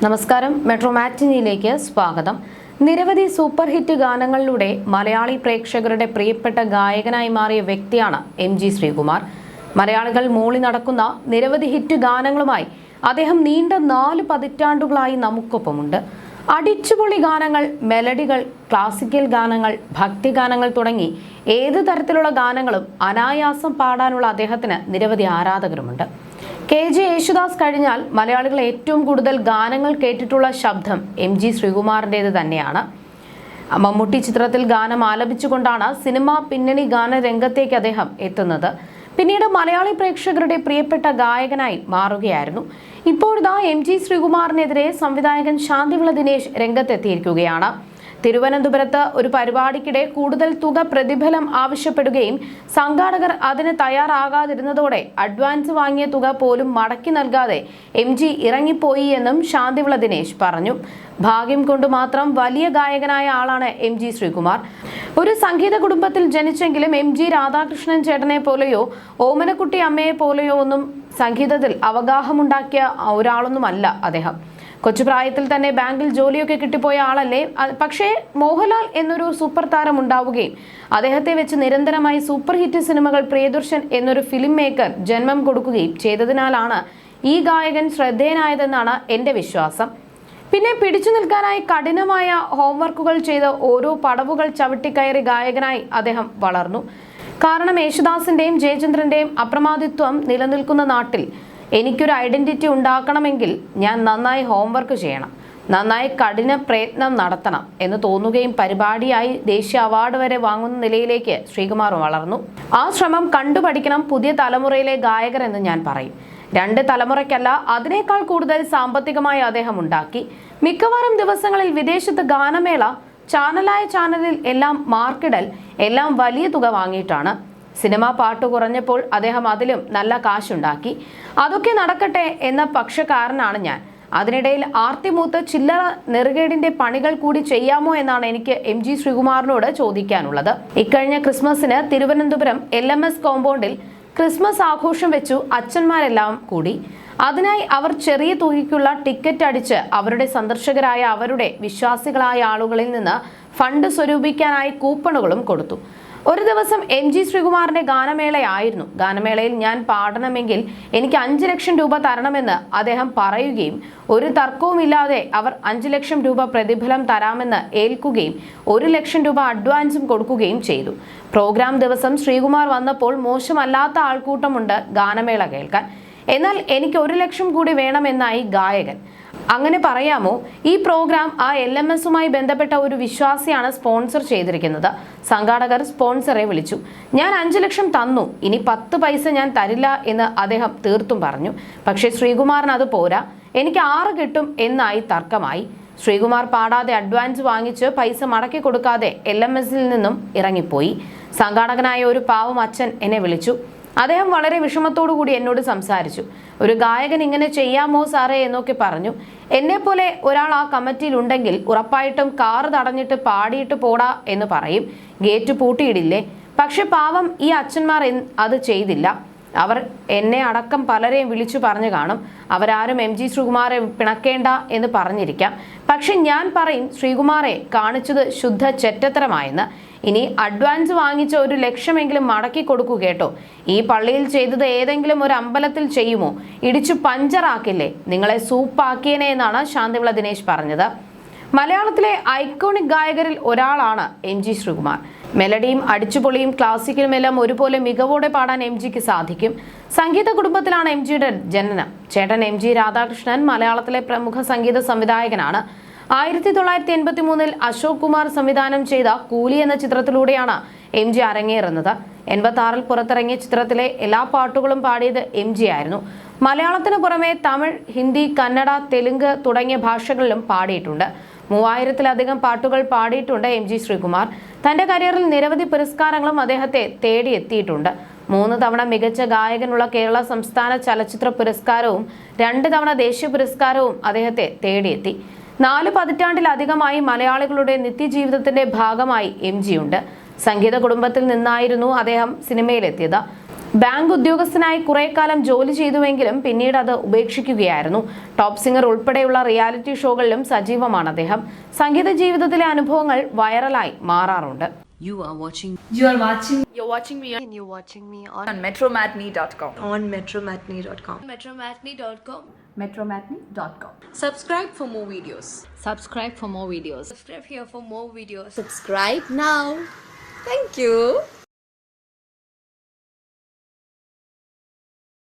നമസ്കാരം, മെട്രോ മാറ്റിനിയിലേക്ക് സ്വാഗതം. നിരവധി സൂപ്പർ ഹിറ്റ് ഗാനങ്ങളിലൂടെ മലയാളി പ്രേക്ഷകരുടെ പ്രിയപ്പെട്ട ഗായകനായി മാറിയ വ്യക്തിയാണ് എം.ജി. ശ്രീകുമാർ. മലയാളികൾ മൂളി നടക്കുന്ന നിരവധി ഹിറ്റ് ഗാനങ്ങളുമായി അദ്ദേഹം നീണ്ട 4 പതിറ്റാണ്ടുകളായി നമുക്കൊപ്പമുണ്ട്. അടിച്ചുപൊളി ഗാനങ്ങൾ, മെലഡികൾ, ക്ലാസിക്കൽ ഗാനങ്ങൾ, ഭക്തിഗാനങ്ങൾ തുടങ്ങി ഏത് തരത്തിലുള്ള ഗാനങ്ങളും അനായാസം പാടാനുള്ള അദ്ദേഹത്തിന് നിരവധി ആരാധകരുമുണ്ട്. കെ.ജെ. യേശുദാസ് കഴിഞ്ഞാൽ മലയാളികൾ ഏറ്റവും കൂടുതൽ ഗാനങ്ങൾ കേട്ടിട്ടുള്ള ശബ്ദം എം.ജി. ശ്രീകുമാറിൻ്റേത് തന്നെയാണ്. മമ്മൂട്ടി ചിത്രത്തിൽ ഗാനം ആലപിച്ചുകൊണ്ടാണ് സിനിമ പിന്നണി ഗാന രംഗത്തേക്ക് അദ്ദേഹം എത്തുന്നത്. പിന്നീട് മലയാളി പ്രേക്ഷകരുടെ പ്രിയപ്പെട്ട ഗായകനായി മാറുകയായിരുന്നു. ഇപ്പോഴിതാ എം.ജി. ശ്രീകുമാറിനെതിരെ സംവിധായകൻ ശാന്തിവിള ദിനേശ് രംഗത്തെത്തിയിരിക്കുകയാണ്. തിരുവനന്തപുരത്ത് ഒരു പരിപാടിക്കിടെ കൂടുതൽ തുക പ്രതിഫലം ആവശ്യപ്പെടുകയും സംഘാടകർ അതിന് തയ്യാറാകാതിരുന്നതോടെ അഡ്വാൻസ് വാങ്ങിയ തുക പോലും മടക്കി നൽകാതെ എം.ജി. ഇറങ്ങിപ്പോയി എന്നും ശാന്തിവിള ദിനേശ് പറഞ്ഞു. ഭാഗ്യം കൊണ്ട് മാത്രം വലിയ ഗായകനായ ആളാണ് എം.ജി. ശ്രീകുമാർ. ഒരു സംഗീത കുടുംബത്തിൽ ജനിച്ചെങ്കിലും എം.ജി. രാധാകൃഷ്ണൻ ചേട്ടനെ പോലെയോ ഓമനക്കുട്ടി അമ്മയെ പോലെയോ ഒന്നും സംഗീതത്തിൽ അവഗാഹമുണ്ടാക്കിയ ഒരാളൊന്നുമല്ല അദ്ദേഹം. കൊച്ചുപ്രായത്തിൽ തന്നെ ബാങ്കിൽ ജോലിയൊക്കെ കിട്ടിപ്പോയ ആളല്ലേ. പക്ഷേ മോഹൻലാൽ എന്നൊരു സൂപ്പർ താരം ഉണ്ടാവുകയും അദ്ദേഹത്തെ വെച്ച് നിരന്തരമായി സൂപ്പർ ഹിറ്റ് സിനിമകൾ പ്രിയദർശൻ എന്നൊരു ഫിലിം മേക്കർ ജന്മം കൊടുക്കുകയും ചെയ്തതിനാലാണ് ഈ ഗായകൻ ശ്രദ്ധേയനായതെന്നാണ് എൻ്റെ വിശ്വാസം. പിന്നെ പിടിച്ചു നിൽക്കാനായി കഠിനമായ ഹോംവർക്കുകൾ ചെയ്ത് ഓരോ പടവുകൾ ചവിട്ടിക്കയറി ഗായകനായി അദ്ദേഹം വളർന്നു. കാരണം യേശുദാസിൻ്റെയും ജയചന്ദ്രൻ്റെയും അപ്രമാദിത്വം നിലനിൽക്കുന്ന നാട്ടിൽ എനിക്കൊരു ഐഡന്റിറ്റി ഉണ്ടാക്കണമെങ്കിൽ ഞാൻ നന്നായി ഹോംവർക്ക് ചെയ്യണം, നന്നായി കഠിന പ്രയത്നം നടത്തണം എന്ന് തോന്നുകയും പരിപാടിയായി ദേശീയ അവാർഡ് വരെ വാങ്ങുന്ന നിലയിലേക്ക് ശ്രീകുമാർ വളർന്നു. ആ ശ്രമം കണ്ടുപഠിക്കണം പുതിയ തലമുറയിലെ ഗായകർ എന്ന് ഞാൻ പറയും. 2 തലമുറയ്ക്കല്ല, അതിനേക്കാൾ കൂടുതൽ സാമ്പത്തികമായി അദ്ദേഹം ഉണ്ടാക്കി. മിക്കവാറും ദിവസങ്ങളിൽ വിദേശത്ത് ഗാനമേള, ചാനലായ ചാനലിൽ എല്ലാം മാർക്കിടൽ, എല്ലാം വലിയ തുക വാങ്ങിയിട്ടാണ്. സിനിമ പാട്ട് കുറഞ്ഞപ്പോൾ അദ്ദേഹം അതിലും നല്ല കാശുണ്ടാക്കി. അതൊക്കെ നടക്കട്ടെ എന്ന പക്ഷക്കാരനാണ് ഞാൻ. അതിനിടയിൽ ആർത്തിമൂത്ത് ചില്ലറ നെറുകേടിന്റെ പണികൾ കൂടി ചെയ്യാമോ എന്നാണ് എനിക്ക് എം.ജി. ശ്രീകുമാറിനോട് ചോദിക്കാനുള്ളത്. ഇക്കഴിഞ്ഞ ക്രിസ്മസിന് തിരുവനന്തപുരം LMS കോമ്പൗണ്ടിൽ ക്രിസ്മസ് ആഘോഷം വെച്ചു അച്ഛന്മാരെല്ലാം കൂടി. അതിനായി അവർ ചെറിയ തുകയ്ക്കുള്ള ടിക്കറ്റ് അടിച്ച് അവരുടെ സന്ദർശകരായ അവരുടെ വിശ്വാസികളായ ആളുകളിൽ നിന്ന് ഫണ്ട് സ്വരൂപിക്കാനായി കൂപ്പണുകളും കൊടുത്തു. ഒരു ദിവസം എം.ജി. ശ്രീകുമാറിന്റെ ഗാനമേളയായിരുന്നു. ഗാനമേളയിൽ ഞാൻ പാടണമെങ്കിൽ എനിക്ക് 5 ലക്ഷം രൂപ തരണമെന്ന് അദ്ദേഹം പറയുകയും ഒരു തർക്കവുമില്ലാതെ അവർ 5 ലക്ഷം രൂപ പ്രതിഫലം തരാമെന്ന് ഏൽക്കുകയും 1 ലക്ഷം രൂപ അഡ്വാൻസും കൊടുക്കുകയും ചെയ്തു. പ്രോഗ്രാം ദിവസം ശ്രീകുമാർ വന്നപ്പോൾ മോശമല്ലാത്ത ആൾക്കൂട്ടമുണ്ട് ഗാനമേള കേൾക്കാൻ. എന്നാൽ എനിക്ക് 1 ലക്ഷം കൂടി വേണമെന്നായി ഗായകൻ. അങ്ങനെ പറയാമോ? ഈ പ്രോഗ്രാം ആ LMSുമായി ബന്ധപ്പെട്ട ഒരു വിശ്വാസിയാണ് സ്പോൺസർ ചെയ്തിരിക്കുന്നത്. സംഘാടകർ സ്പോൺസറെ വിളിച്ചു. ഞാൻ 5 ലക്ഷം തന്നു, ഇനി 10 പൈസ ഞാൻ തരില്ല എന്ന് അദ്ദേഹം തീർത്തും പറഞ്ഞു. പക്ഷേ ശ്രീകുമാറിന് അത് പോരാ, എനിക്ക് 6 കിട്ടും എന്നായി തർക്കമായി. ശ്രീകുമാർ പാടാതെ അഡ്വാൻസ് വാങ്ങിച്ച് പൈസ മടക്കി കൊടുക്കാതെ LMSൽ നിന്നും ഇറങ്ങിപ്പോയി. സംഘാടകനായ ഒരു പാവം അച്ഛൻ എന്നെ വിളിച്ചു. അദ്ദേഹം വളരെ വിഷമത്തോടു കൂടി എന്നോട് സംസാരിച്ചു. ഒരു ഗായകൻ ഇങ്ങനെ ചെയ്യാമോ സാറേ എന്നൊക്കെ പറഞ്ഞു. എന്നെപ്പോലെ ഒരാൾ ആ കമ്മിറ്റിയിൽ ഉണ്ടെങ്കിൽ ഉറപ്പായിട്ടും കാറ് തടഞ്ഞിട്ട് പാടിയിട്ട് പോടാ എന്ന് പറയും. ഗേറ്റ് പൂട്ടിയിടില്ലേ? പക്ഷെ പാവം ഈ അച്ഛന്മാർ അത് ചെയ്തില്ല. അവർ എന്നെ അടക്കം പലരെയും വിളിച്ചു പറഞ്ഞു കാണും, അവരാരും എം.ജി. ശ്രീകുമാറെ പിണക്കേണ്ട എന്ന് പറഞ്ഞിരിക്കാം. പക്ഷെ ഞാൻ പറയും, ശ്രീകുമാറെ കാണിച്ചത് ശുദ്ധ ചെറ്റത്തരമായെന്ന്. ഇനി അഡ്വാൻസ് വാങ്ങിച്ച 1 ലക്ഷമെങ്കിലും മടക്കി കൊടുക്കൂ കേട്ടോ. ഈ പള്ളിയിൽ ചെയ്തത് ഏതെങ്കിലും ഒരു അമ്പലത്തിൽ ചെയ്യുമോ? ഇടിച്ചു പഞ്ചറാക്കില്ലേ? നിങ്ങളെ സൂപ്പാക്കിയേനെ എന്നാണ് ശാന്തിവിള ദിനേശ് പറഞ്ഞത്. മലയാളത്തിലെ ഐക്കോണിക് ഗായകരിൽ ഒരാളാണ് എം.ജി. ശ്രീകുമാർ. മെലഡിയും അടിച്ചുപൊളിയും ക്ലാസിക്കലും എല്ലാം ഒരുപോലെ മികവോടെ പാടാൻ എം.ജിക്ക് സാധിക്കും. സംഗീത കുടുംബത്തിലാണ് എം.ജിയുടെ ജനനം. ചേട്ടൻ എം.ജി. രാധാകൃഷ്ണൻ മലയാളത്തിലെ പ്രമുഖ സംഗീത സംവിധായകനാണ്. 1983 അശോക് കുമാർ സംവിധാനം ചെയ്ത കൂലി എന്ന ചിത്രത്തിലൂടെയാണ് എം.ജി. അരങ്ങേറുന്നത്. 86 പുറത്തിറങ്ങിയ ചിത്രത്തിലെ എല്ലാ പാട്ടുകളും പാടിയത് എം.ജി. ആയിരുന്നു. മലയാളത്തിന് പുറമെ തമിഴ്, ഹിന്ദി, കന്നഡ, തെലുങ്ക് തുടങ്ങിയ ഭാഷകളിലും പാടിയിട്ടുണ്ട്. 3000-ലധികം പാട്ടുകൾ പാടിയിട്ടുണ്ട് എം.ജി. ശ്രീകുമാർ. തന്റെ കരിയറിൽ നിരവധി പുരസ്കാരങ്ങളും അദ്ദേഹത്തെ തേടിയെത്തിയിട്ടുണ്ട്. 3 തവണ മികച്ച ഗായകനുള്ള കേരള സംസ്ഥാന ചലച്ചിത്ര പുരസ്കാരവും 2 തവണ ദേശീയ പുരസ്കാരവും അദ്ദേഹത്തെ തേടിയെത്തി. 4 പതിറ്റാണ്ടിലധികമായി മലയാളികളുടെ നിത്യജീവിതത്തിന്റെ ഭാഗമായി എം.ജി. ഉണ്ട്. സംഗീത കുടുംബത്തിൽ നിന്നായിരുന്നു അദ്ദേഹം സിനിമയിലെത്തിയത്. ബാങ്ക് ഉദ്യോഗസ്ഥനായി കുറെ കാലം ജോലി ചെയ്തുവെങ്കിലും പിന്നീട് അത് ഉപേക്ഷിക്കുകയായിരുന്നു. ടോപ്പ് സിംഗർ ഉൾപ്പെടെയുള്ള റിയാലിറ്റി ഷോകളിലും സജീവമാണ് അദ്ദേഹം. സംഗീത ജീവിതത്തിലെ അനുഭവങ്ങൾ വൈറലായി മാറാറുണ്ട്. You're watching me on metromatney.com. metromatney.com. Subscribe for more videos. Subscribe for more videos. Subscribe here for more videos. Subscribe now. Thank you.